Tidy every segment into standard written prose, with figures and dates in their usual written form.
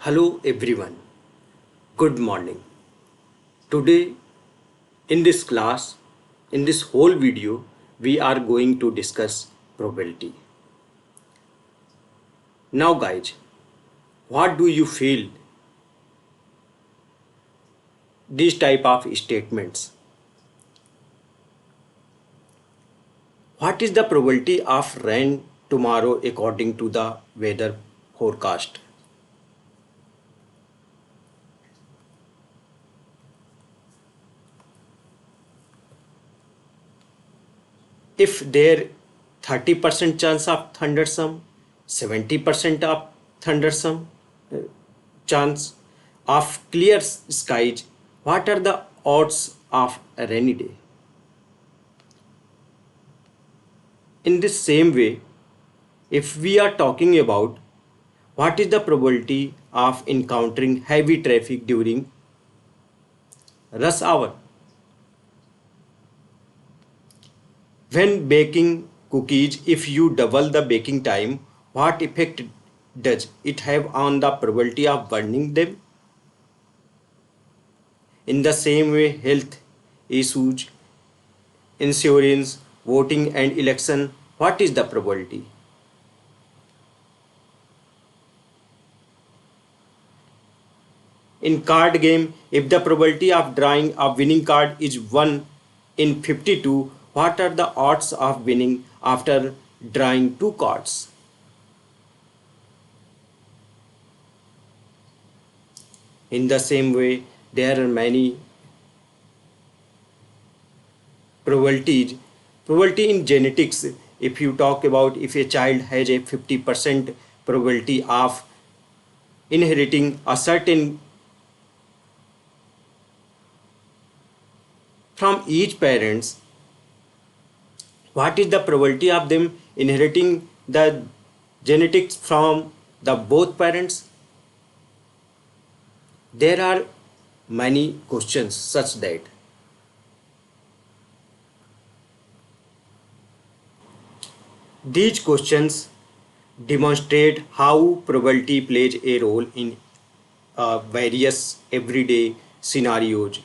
Hello everyone, good morning. Today in this class, in this whole video, we are going to discuss probability. Now guys, what do you feel these type of statements? What is the probability of rain tomorrow according to the weather forecast? If there 30% chance of thunderstorm, 70% of thunderstorm chance of clear skies, what are the odds of a rainy day? In this same way, if we are talking about what is the probability of encountering heavy traffic during rush hour, when baking cookies, if you double the baking time, what effect does it have on the probability of burning them? In the same way, health issues, insurance, voting and election, what is the probability? In card game, if the probability of drawing a winning card is 1 in 52, what are the odds of winning after drawing two cards? In the same way, there are many probabilities. Probability in genetics, if you talk about if a child has a 50% probability of inheriting a certain from each parents, what is the probability of them inheriting the genetics from the both parents? There are many questions such that these questions demonstrate how probability plays a role in various everyday scenarios,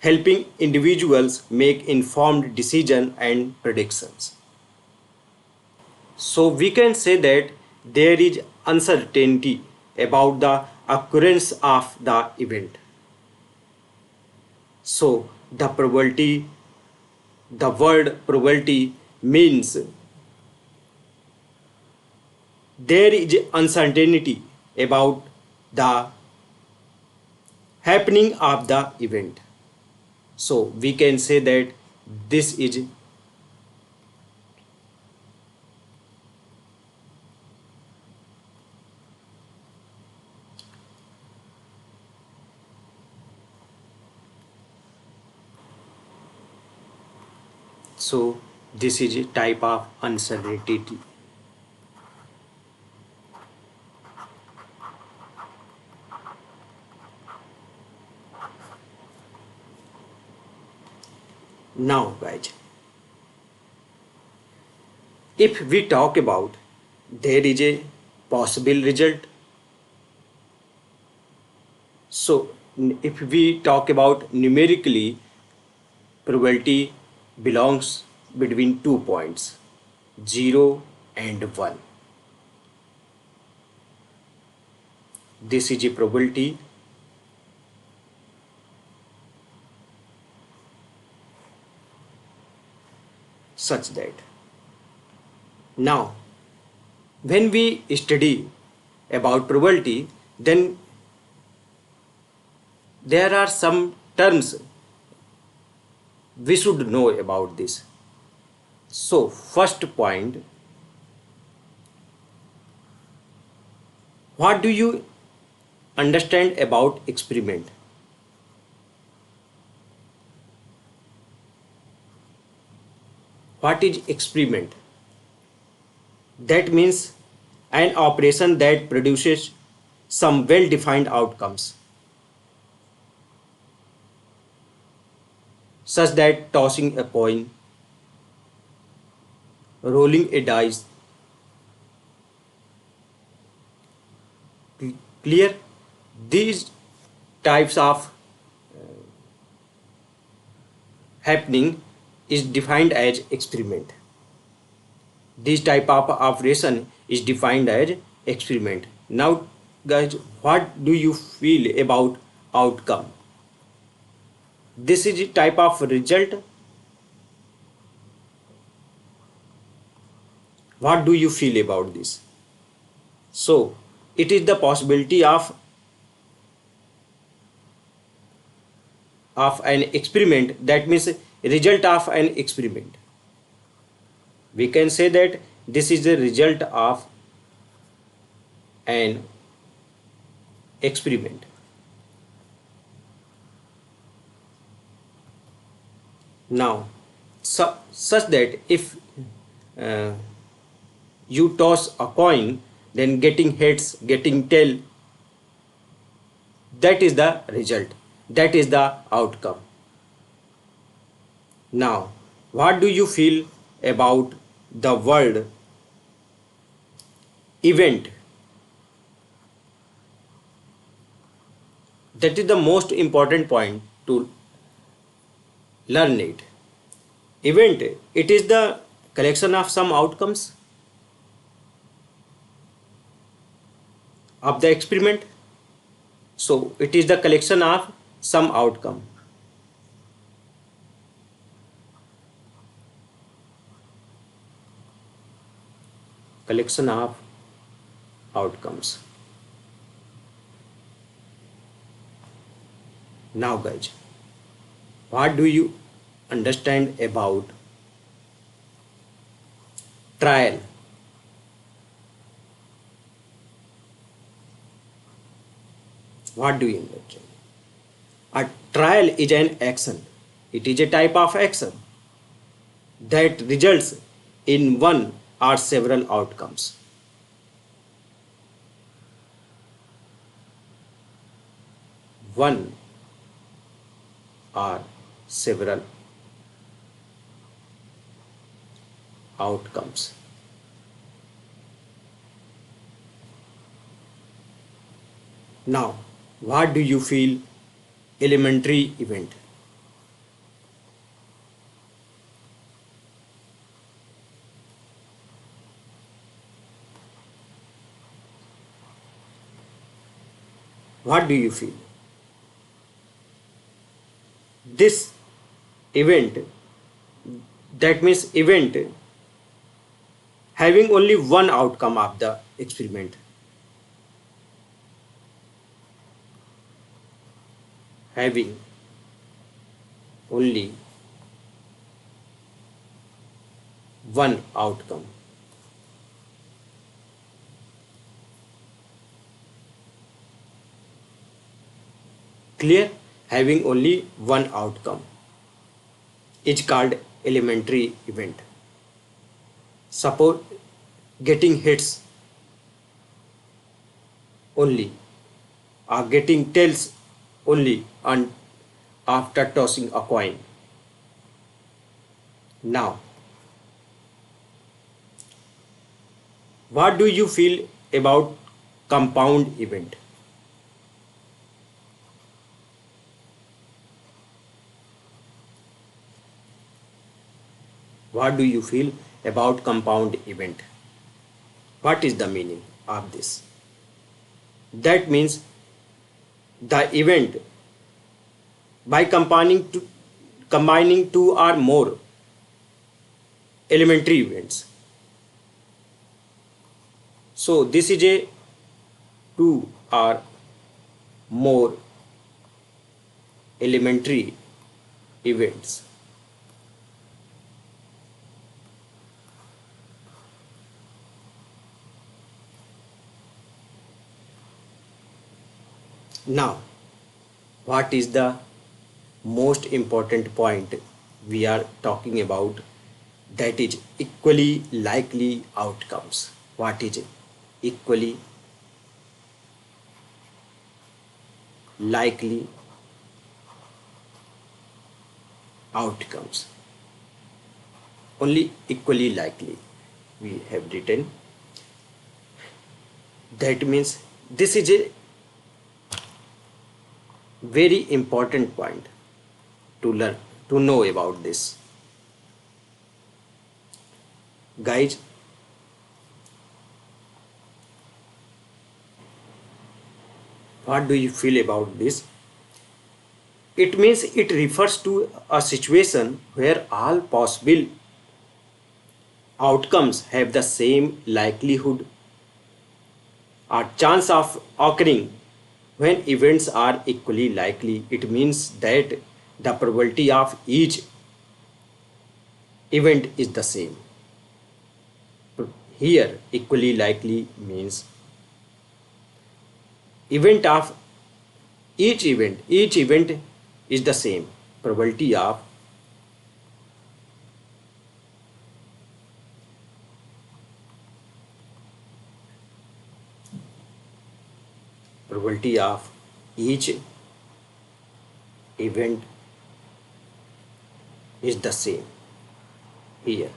helping individuals make informed decisions and predictions. So we can say that there is uncertainty about the occurrence of the event. So the word probability means there is uncertainty about the happening of the event. So we can say that this is this is a type of uncertainty. Now guys, if we talk about there is a possible result. So if we talk about numerically, probability belongs between 2 points, 0 and 1. This is a probability such that now when we study about probability, then there are some terms we should know about this. So first point, what do you understand about experiment? What is experiment? That means an operation that produces some well-defined outcomes, such that tossing a coin, rolling a dice, Clear? These types of happening is defined as experiment. This type of operation is defined as experiment. Now guys, what do you feel about outcome? This is a type of result. What do you feel about this? So it is the possibility of an experiment, that means result of an experiment. We can say that this is the result of an experiment. Now such that if uh, you toss a coin, then getting heads, getting tail, that is the result, that is the outcome. Now what do you feel about the word event? That is the most important point to learn it. Event, it is the collection of some outcomes of the experiment. So it is the collection of some outcome. Collection of outcomes. Now guys, what do you understand about trial? What do you understand? A trial is an action. It is a type of action that results in one or several outcomes. One or several outcomes. Now, what do you feel elementary event? What do you feel? This event, that means event having only one outcome of the experiment. Having only one outcome. Clear? Having only one outcome is called elementary event. Suppose getting hits only or getting tails only on after tossing a coin. Now, what do you feel about compound event? What do you feel about compound event? What is the meaning of this? That means the event by combining two or more elementary events. So this is a two or more elementary events. Now, what is the most important point we are talking about? That is equally likely outcomes. What is it? Equally likely outcomes. Only equally likely we have written. That means This is a very important point to learn, to know about this. Guys, what do you feel about this? It means it refers to a situation where all possible outcomes have the same likelihood or chance of occurring. When events are equally likely, it means that the probability of each event is the same. Here, equally likely means event of each event is the same. Probability of each event is the same here.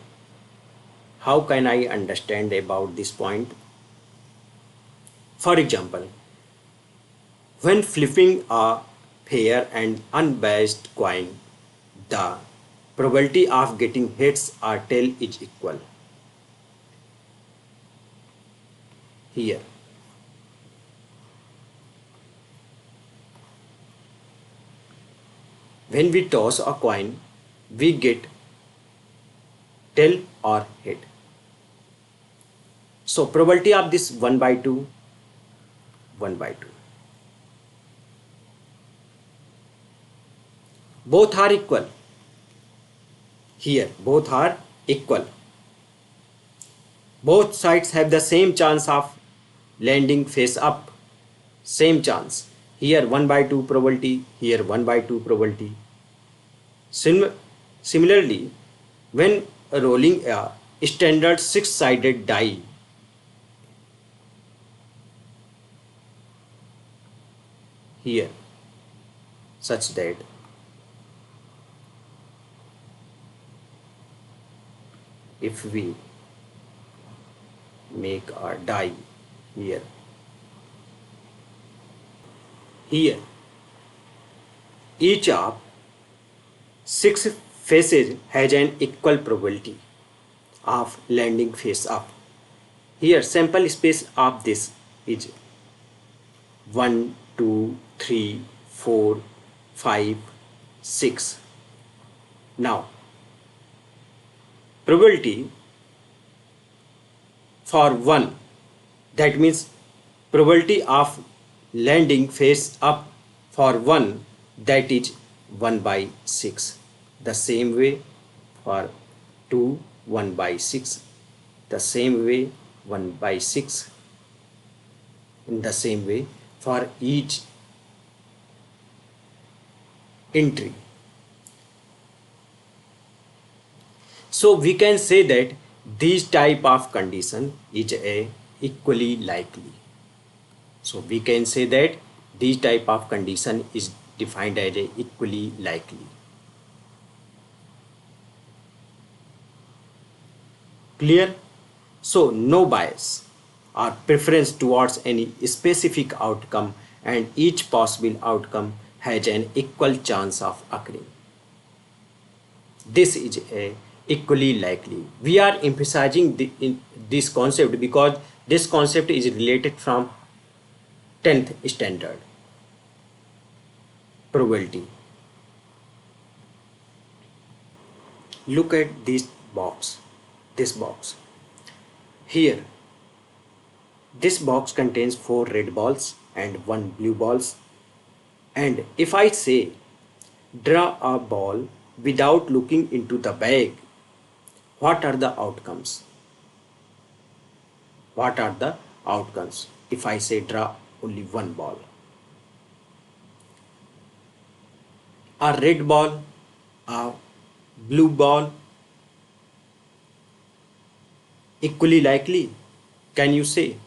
How can I understand about this point? For example, when flipping a fair and unbiased coin, the probability of getting heads or tail is equal. Here, when we toss a coin, we get tail or head. So probability of this 1 by 2, 1 by 2. Both are equal. Here, both are equal. Both sides have the same chance of landing face up. Same chance. Here 1 by 2 probability, here 1 by 2 probability. Similarly, when rolling a standard six-sided die, here, such that if we make a die here, each of six faces has an equal probability of landing face up. Here sample space of this is 1, 2, 3, 4, 5, 6. Now probability for 1, that means probability of landing face up for 1, that is 1 by 6. The same way for 2, 1 by 6. The same way 1 by 6. In the same way for each entry. So we can say that this type of condition is a equally likely. So we can say that this type of condition is defined as a equally likely. Clear? So no bias or preference towards any specific outcome, and each possible outcome has an equal chance of occurring. This is a equally likely. We are emphasizing this concept because this concept is related from 10th standard probability. Look at this box. Here, this box contains 4 red balls and 1 blue balls. And if I say draw a ball without looking into the bag, what are the outcomes? What are the outcomes if I say draw only one ball? A red ball, a blue ball, equally likely, can you say?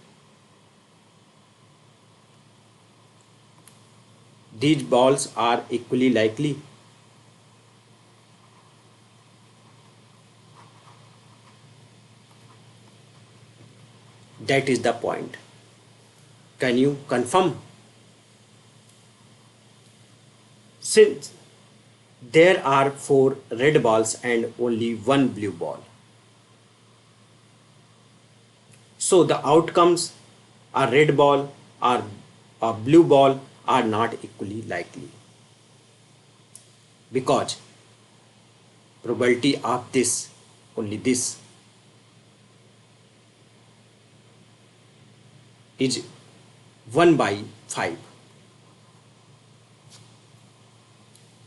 These balls are equally likely. That is the point. Can you confirm? Since there are 4 red balls and only 1 blue ball, so the outcomes, a red ball or a blue ball, are not equally likely, because probability of this, only this, is 1 by 5,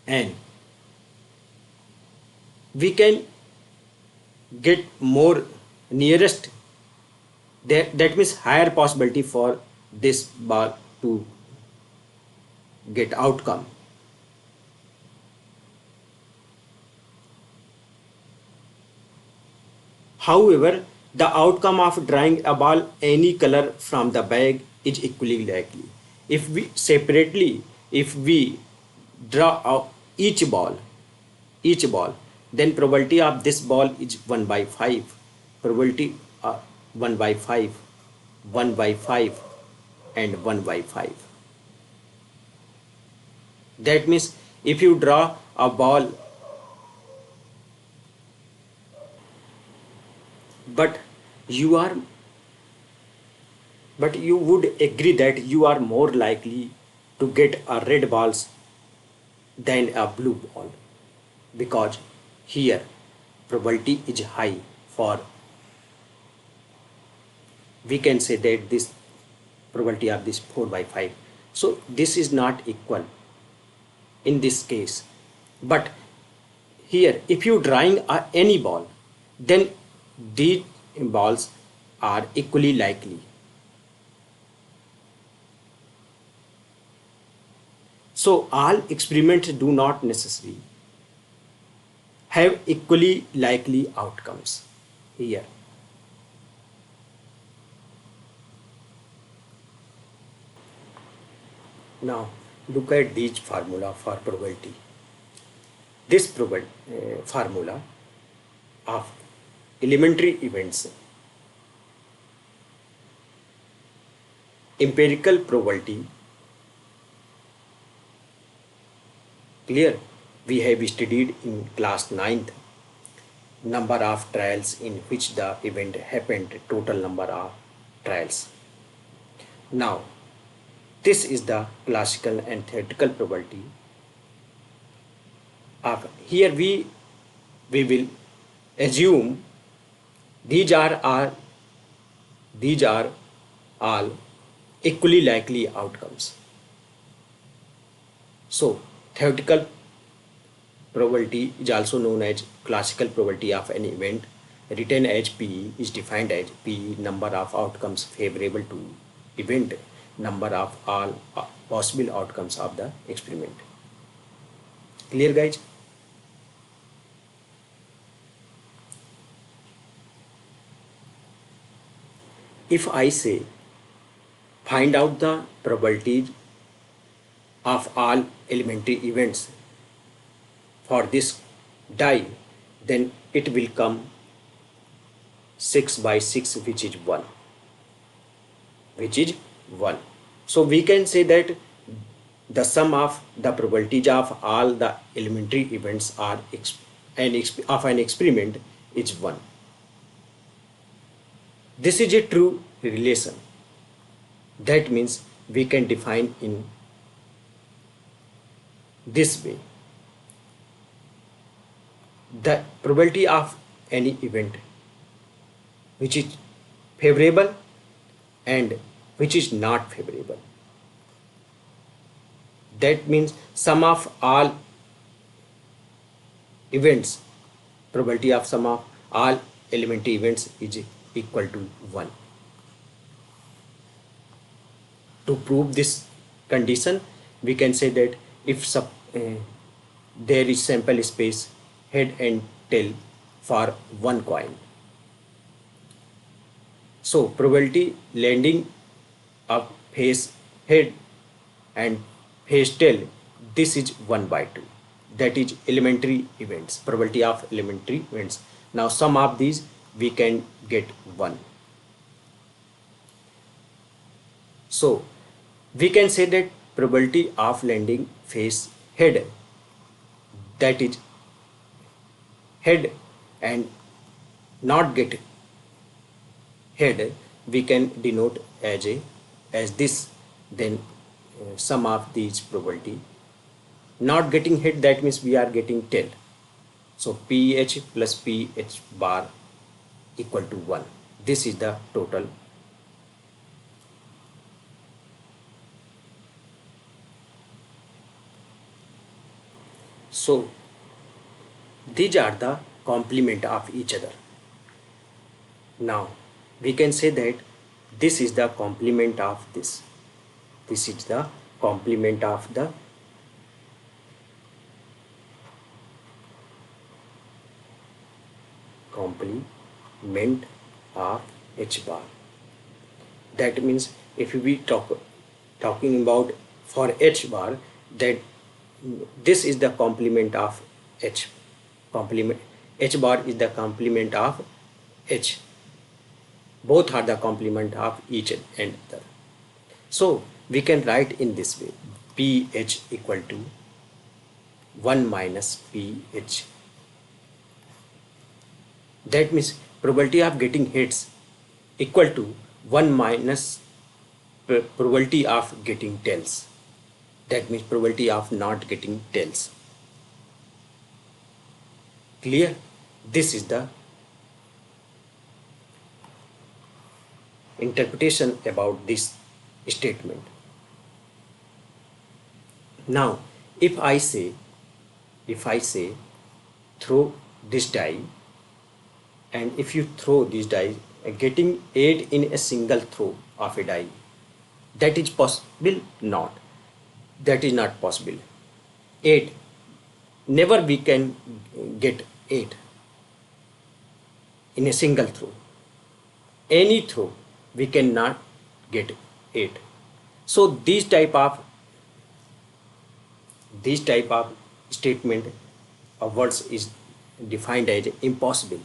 and we can get more nearest, that means higher possibility for this ball to get outcome. However, the outcome of drawing a ball any color from the bag is equally likely. If we separately, if we draw out each ball, then probability of this ball is 1 by 5. Probability 1 by 5, 1 by 5, and 1 by 5. That means if you draw a ball, but you are but you would agree that you are more likely to get a red balls than a blue ball, because here probability is high for, we can say that this probability of this 4 by 5. So this is not equal in this case. But here if you drawing any ball, then these balls are equally likely. So all experiments do not necessarily have equally likely outcomes here. Now look at this formula for probability. This formula of elementary events, empirical probability, clear, we have studied in class 9th, number of trials in which the event happened, total number of trials. Now this is the classical and theoretical probability of, here we will assume these are all equally likely outcomes. So theoretical probability is also known as classical probability of an event, written as P is defined as P number of outcomes favorable to event, number of all possible outcomes of the experiment. Clear, guys? If I say find out the probability of all elementary events for this die, then it will come 6 by 6, which is 1. So we can say that the sum of the probabilities of all the elementary events of an experiment is 1. This is a true relation. That means we can define in this way: the probability of any event which is favorable and which is not favorable. That means sum of all events, probability of sum of all elementary events is equal to 1. To prove this condition, we can say that if there is sample space head and tail for one coin, so probability landing of face head and face tail, this is 1 by 2. That is elementary events, probability of elementary events. Now sum of these we can get 1. So we can say that probability of landing face head, that is head, and not get head, we can denote as a as this. Then sum of these probability not getting hit, that means we are getting tail. So ph plus ph bar equal to 1. This is the total. So these are the complement of each other. Now we can say that this is the complement of this. This is the complement of the complement of h bar. That means if we talking about for h bar, that this is the complement of h. Complement h bar is the complement of h. Both are the complement of each and other. So we can write in this way: ph equal to 1 minus ph. That means probability of getting hits equal to 1 minus probability of getting tails. That means probability of not getting tails. Clear? This is the interpretation about this statement. Now if I say throw this die, and if you throw this die, getting 8 in a single throw of a die, that is possible? Not. That is not possible. 8, never we can get 8 in a single throw. Any throw we cannot get 8. So this type of statement of words is defined as impossible.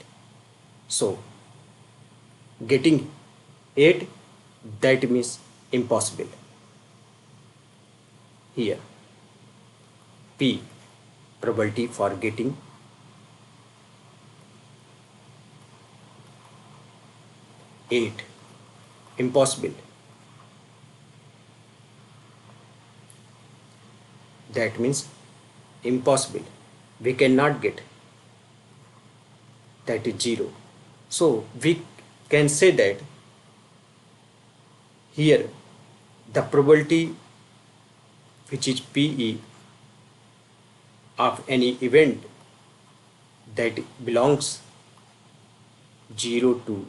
So getting 8, that means impossible. Here P, probability for getting 8, impossible. That means impossible, we cannot get, that is 0. So we can say that here the probability which is PE of any event that belongs 0 to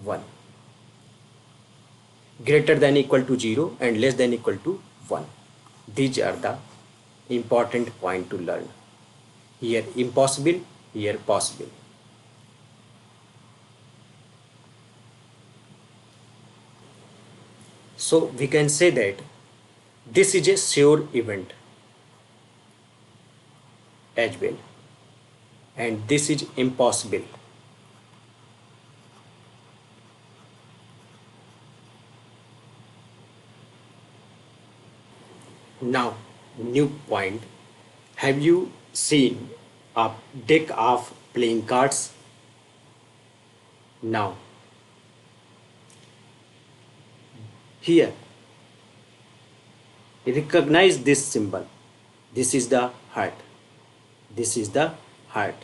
1, greater than equal to 0 and less than equal to 1. These are the important point to learn. Here impossible, here possible. So we can say that this is a sure event as well, and this is impossible. Now new point, have you seen a deck of playing cards? Now here recognize this symbol. This is the heart, this is the heart.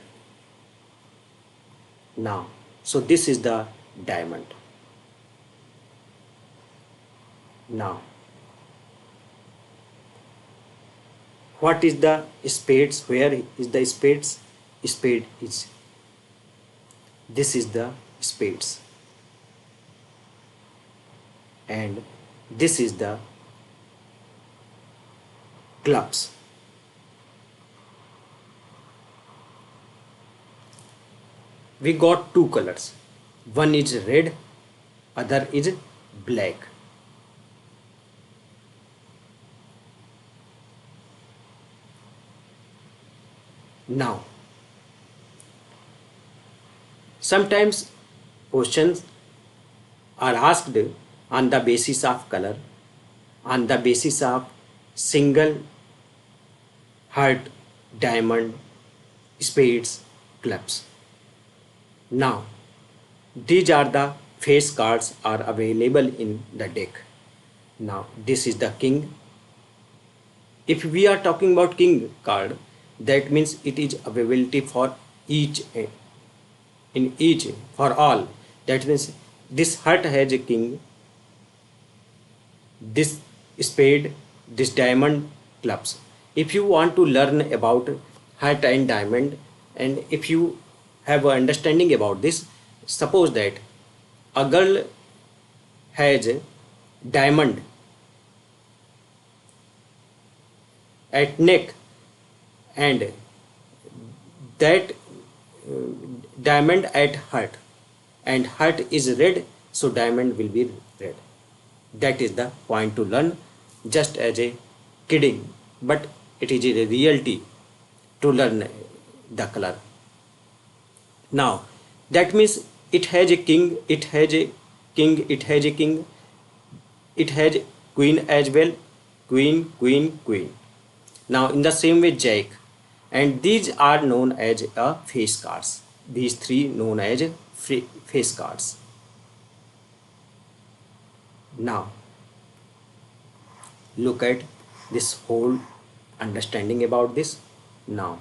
Now so this is the diamond. Now what is the spades? Where is the spades? Spade is, this is the spades, and this is the clubs. We got two colors, one is red, other is black. Now sometimes questions are asked on the basis of color, on the basis of single heart, diamond, spades, clubs. Now, these are the face cards are available in the deck. Now, this is the king. If we are talking about king card, that means it is availability for each in each for all. That means this heart has a king, this spade, this diamond, clubs. If you want to learn about heart and diamond, and if you have an understanding about this, suppose that a girl has a diamond at neck, and that diamond at heart, and heart is red, so diamond will be red. That is the point to learn, just as a kidding, but it is a reality to learn the color. Now, that means it has a king, it has a king, it has a king, it has queen as well, queen, queen, queen. Now, in the same way, jack, and these are known as a face cards. These three known as face cards. Now, look at this whole understanding about this. Now,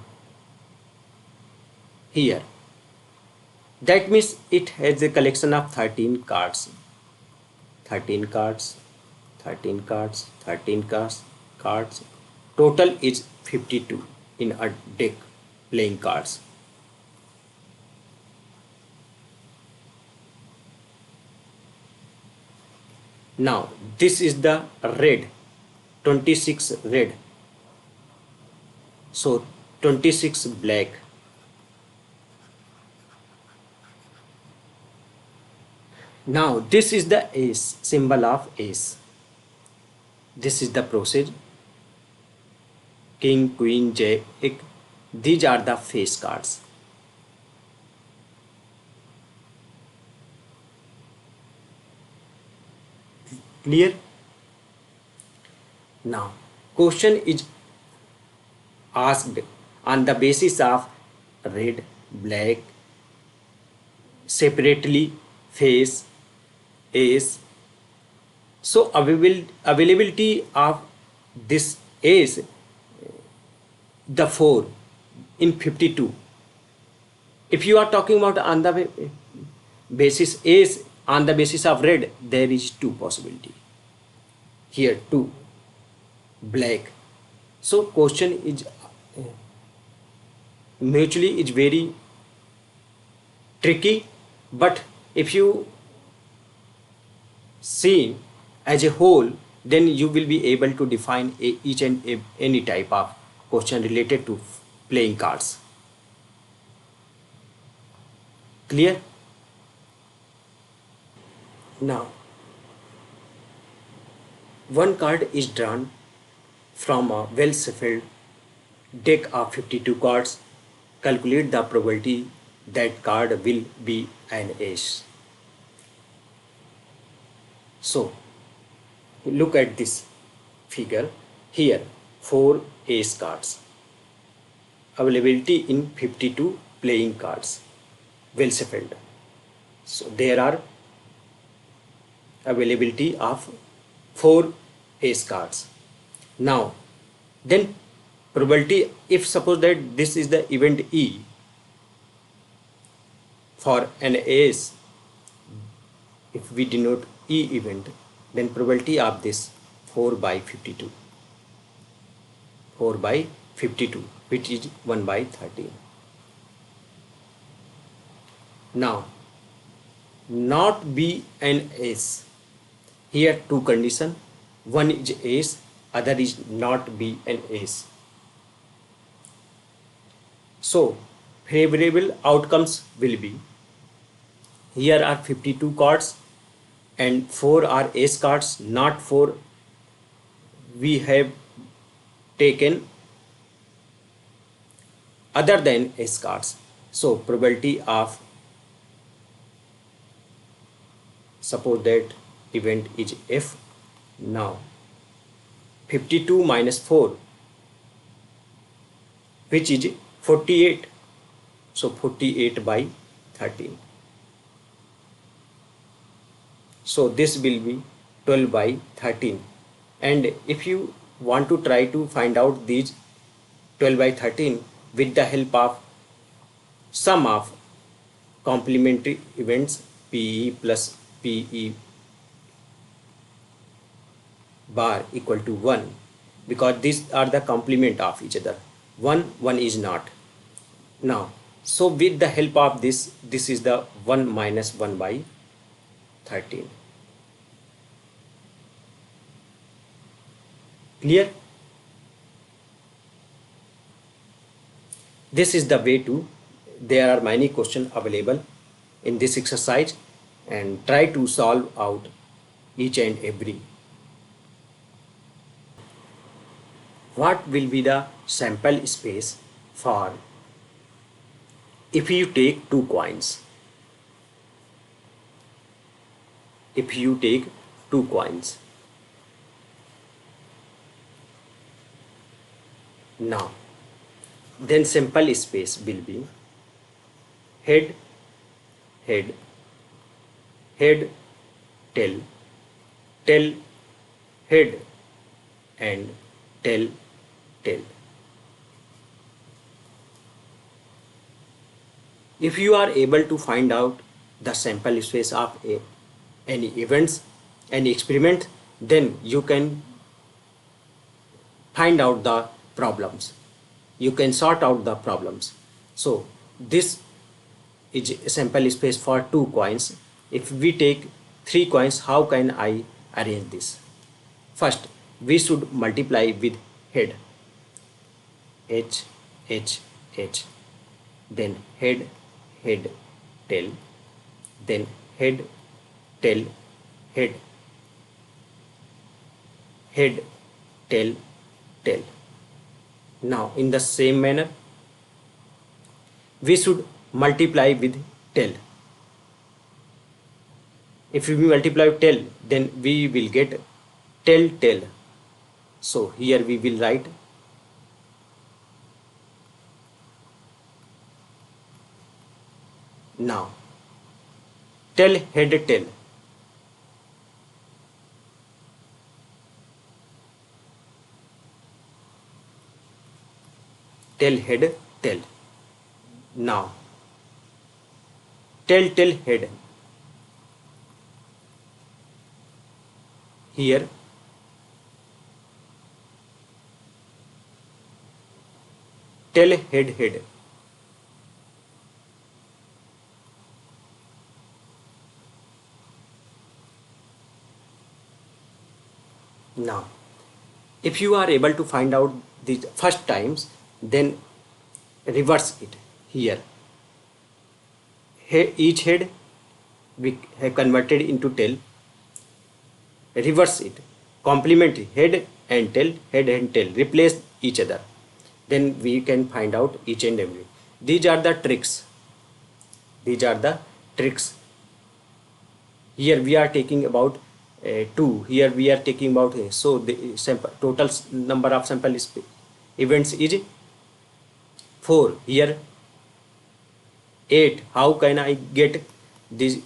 here, that means it has a collection of 13 cards. 13 cards, 13 cards, 13 cards. Total is 52 in a deck playing cards. Now, this is the red, 26 red. So, 26 black. Now, this is the ace, symbol of ace. This is the process. King, queen, jack. These are the face cards. Clear? Now, question is asked on the basis of red, black, separately, face, ace. So, availability of this ace, the 4 in 52. If you are talking about on the basis ace, on the basis of red, there is 2 possibility. Here 2, black. So question is mutually is very tricky, but if you see as a whole, then you will be able to define each and any type of question related to playing cards. Clear? Now, one card is drawn from a well-shuffled deck of 52 cards. Calculate the probability that card will be an ace. So, look at this figure. Here, 4 ace cards. Availability in 52 playing cards. Well shuffled. So, there are availability of 4 ace cards. Now, then probability, if suppose that this is the event E for an ace, if we denote E event, then probability of this 4 by 52. 4 by 52, which is 1 by 13. Now, not be an ace. Here 2 condition, one is ace, other is not be an ace. So, favorable outcomes will be, here are 52 cards and 4 are ace cards, not 4 we have taken other than ace cards. So, probability of, suppose that event is F. Now 52 minus 4, which is 48. So 48 by 13. So this will be 12 by 13. And if you want to try to find out these 12 by 13 with the help of sum of complementary events PE plus PE bar equal to 1, because these are the complement of each other. 1 is not. Now, so with the help of this is the 1 minus 1 by 13. Clear? This is the way to, there are many questions available in this exercise, and try to solve out each and every. What will be the sample space for if you take two coins? If you take two coins. Now, then sample space will be head, head, head, tail, tail, head, and tail, tail. If you are able to find out the sample space of any events, any experiment, then you can find out the problems. You can sort out the problems. So this is a sample space for two coins. If we take three coins, how can I arrange this? First, we should multiply with head. H, H, H. Then head, head, tail. Then head, tail, head. Head, tail, tail. Now in the same manner, we should multiply with tail. If we multiply with tail, then we will get tail, tail. So here we will write now tail, head, tail. Tail, head, tail. Now tail, tail, head. Here tail, head, head. Now if you are able to find out the first times, then reverse it. Here each head we have converted into tail. Reverse it, complement head and tail, head and tail, replace each other, then we can find out each and every. These are the tricks. These are the tricks. Here we are taking about 2. Here we are taking about so the sample, total number of sample events is 4. Here 8. How can I get this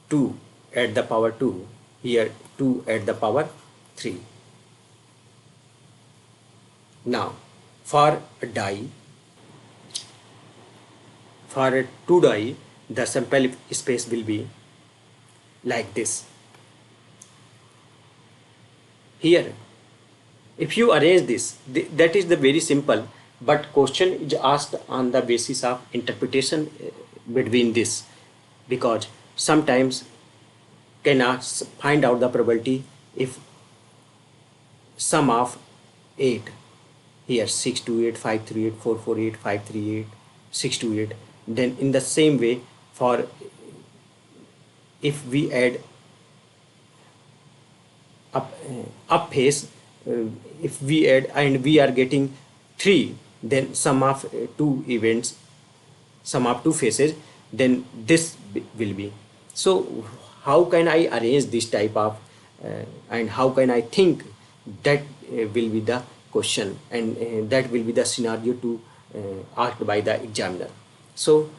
2 at the power 2? Here 2 at the power 3. Now for a die, for a 2 die, the sample space will be like this. Here if you arrange this, that is the very simple, but question is asked on the basis of interpretation between this, because sometimes cannot find out the probability if sum of 8, here 6 to 8, 5 3 8, 4 4 8, 5 3 8, 6 to 8. Then in the same way, for if we add up phase, if we add and we are getting 3, then sum of two events, sum of two phases, then this will be. So how can I arrange this type of and how can I think that will be the question, and that will be the scenario to asked by the examiner. So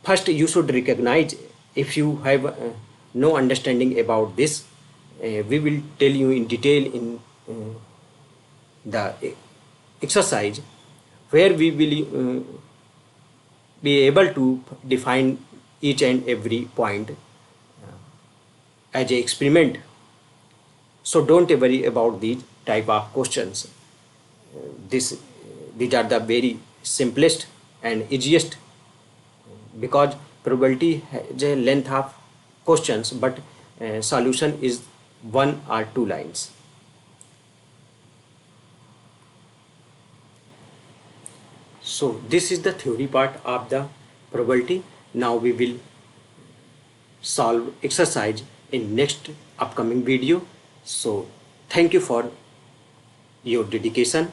first you should recognize if you have no understanding about this. We will tell you in detail in the exercise where we will be able to define each and every point as a experiment. So don't worry about these type of questions. This These are the very simplest and easiest, because probability has a length of questions, but solution is one or two lines. So this is the theory part of the probability. Now we will solve exercise in next upcoming video. So thank you for your dedication.